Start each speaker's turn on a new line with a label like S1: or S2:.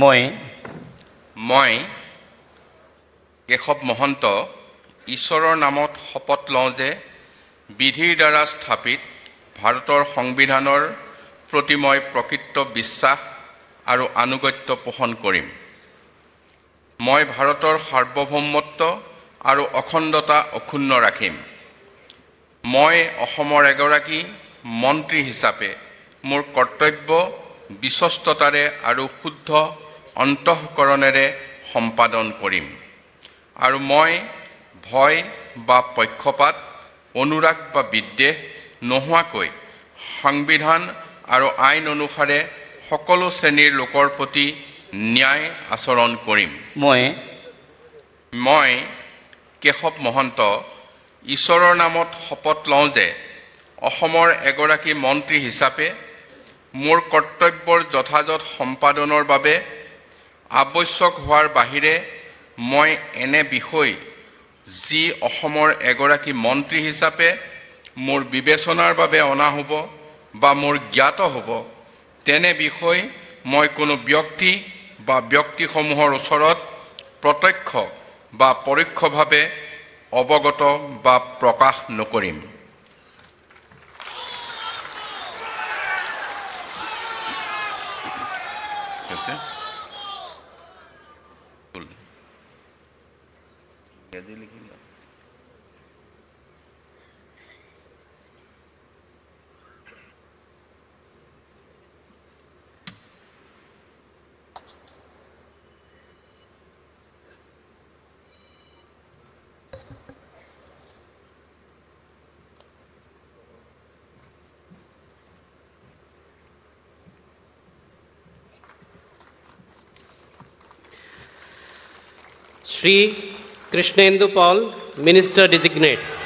S1: মই কেশৱ মহন্ত ঈশ্বৰৰ নামত শপত লওঁ যে বিধিৰ দ্বাৰা স্থাপিত ভাৰতৰ সংবিধানৰ প্ৰতি মই প্ৰকৃত বিশ্বাস আৰু আনুগত্য পোষণ কৰিম। মই ভাৰতৰ সাৰ্বভৌমত্ব আৰু অখণ্ডতা অক্ষুণ্ণ ৰাখিম। মই অসমৰ এগৰাকী মন্ত্ৰী হিচাপে মোৰ কৰ্তব্য বিশ্বস্ততাৰে আৰু শুদ্ধ অন্তঃকৰণেৰে সম্পাদন কৰিম আৰু মই ভয় বা পক্ষপাত, অনুৰাগ বা বিদ্বেষ নোহোৱাকৈ সংবিধান আৰু আইন অনুসাৰে সকলো শ্ৰেণীৰ লোকৰ প্ৰতি ন্যায় আচৰণ কৰিম। মই কেশৱ মহন্ত ঈশ্বৰৰ নামত শপত লওঁ যে অসমৰ এগৰাকী মন্ত্ৰী হিচাপে মোৰ কৰ্তব্যৰ যথাযথ সম্পাদনৰ বাবে আৱশ্যক হোৱাৰ বাহিৰে মই এনে বিষয় যি অসমৰ এগৰাকী মন্ত্ৰী হিচাপে মোৰ বিবেচনাৰ বাবে অনা হ'ব বা মোৰ জ্ঞাত হ'ব, তেনে বিষয় মই কোনো ব্যক্তি বা ব্যক্তিসমূহৰ ওচৰত প্ৰত্যক্ষ বা পৰোক্ষভাৱে অৱগত বা প্ৰকাশ নকৰিম।
S2: Shri Krishnendu Paul, Minister Designate.